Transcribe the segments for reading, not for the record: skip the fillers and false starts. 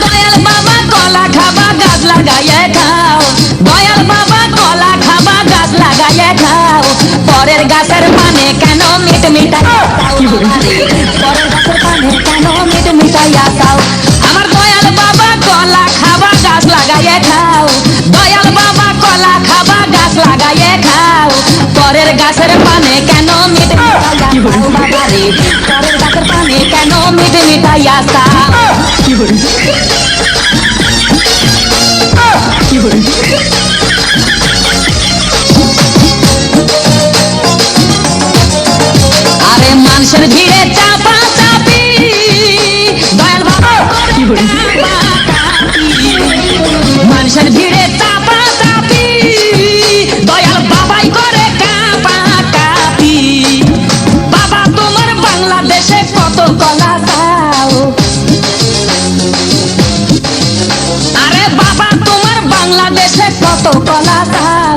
দয়াল বাবা কলা খাবা গাছ লাগাইয়ে খাও, দয়াল বাবা কলা খাবা গাছ লাগাইয়ে খাও, পরের গাছের পানে কেন মিট মিটাইয়া পরের গাছের পানে কেন মিট মিটাইয়া খাও। আমার দয়াল বাবা কলা খাবা গাছ লাগাইয়ে খাও, দয়াল বাবা কলা খাবা গাছ লাগাইয়ে খাও, পরের গাছের পানে কেন মিট মিটাইয়া খাও বাবা রে, পরের গাছের পানে কেন মিট মিটাইয়া খাও। আরে মানুষের ভিড়ে চাপা চাপি দয়াল বাবা মানুষের ভিড়ে চাপা চাপি দয়াল বাবাই করে কাপা কাপি। বাবা তোমার বাংলাদেশে কত কলা চাও, আরে বাবা তোমার বাংলাদেশে কত কলা চাও,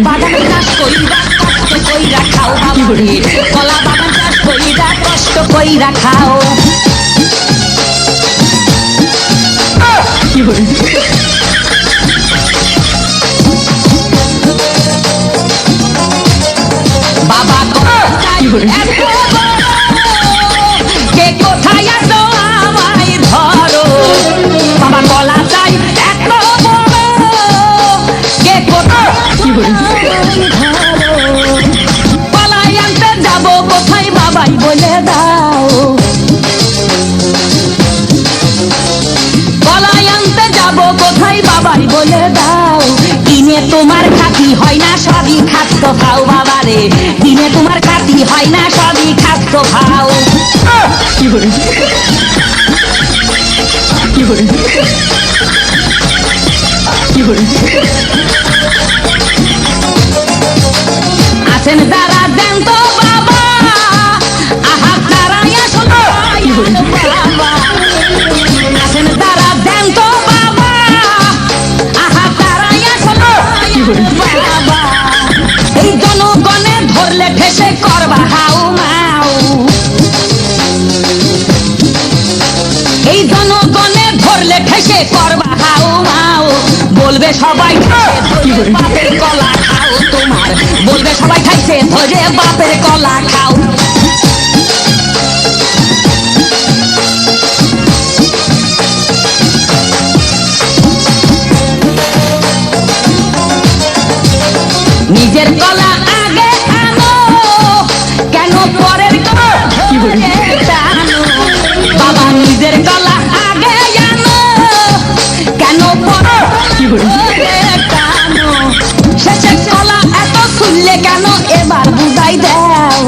বাগান চাষ কইরা কষ্ট কইরা খাও বাবা রে, কলা বাগান চাষ কইরা কষ্ট কইরা খাও। বাবা এত কে কোথায় আছো আমায় ধরো, বাবা কলা চাই এত বড় কে কোথায় কলাই আনতে যাবো কোথায় বাবাই বলে দাও, কলাই আনতে যাবো কোথায় বাবাই বলে দাও। কিনে তোমার খাতি হয় না সবই খাদ্য খাও বাবা রে, কিনে তোমার খাতি হয় না সবই খাদ্য খাও। আছেন যারা দেন তো বাবা আহা তারাই আসলো বাবা, আছেন যারা দেন তো বাবা আহা তারাই আসলো বাবা। এই জনগণে ধরলে ঠেসে করবা হাউ মাউ, এই জনগণে ধরলে ঠেসে করবা হাউ মাউ, বলবে সবাই বাপের কলা খাও তোমার, বলবে সবাই খাইছে ধরে বাপের কলা খাও। নিজের কলা আগে আনো কেন পরের কলা টানো, বাবা নিজের কলা আগে আনো কেন পরের টানো, শেষে কলা এত শুনলে কেন এবার বুঝাই দাও,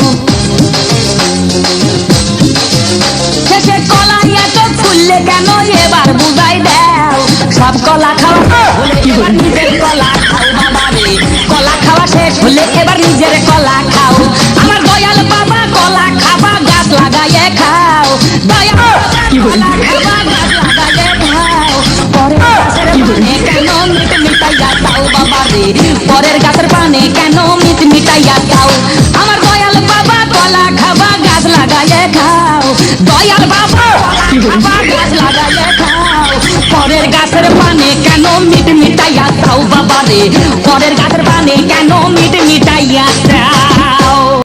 শেষে কলা এত শুনলে কেন এবার বুঝাই দাও। সব কলা খাওয়া এবার নিজের কলা খাও বাবা রে, কলা খাওয়া শেষ হলে এবার নিজের কলা খাও। আমার দয়াল বাবা কলা খাবা গাছ লাগাইয়ে খাও, দয়াল কলা খাবা গাছ লাগাইয়ে খাও, পরের গাছের পানে কেন মিট মিটাইয়া খাও বাবা রে, পরের গাছের পানে কেন মিট মিটাইয়া খাও। আমার দয়াল বাবা কলা খাবা গাছ লাগাইয়ে খাও, দয়াল বাবা খাবা গাছ লাগাইয়ে খাও, পরের গাছের পানে কেন মিট মিটাইয়া খাও বাবা রে, পরের গাছের পানে কেন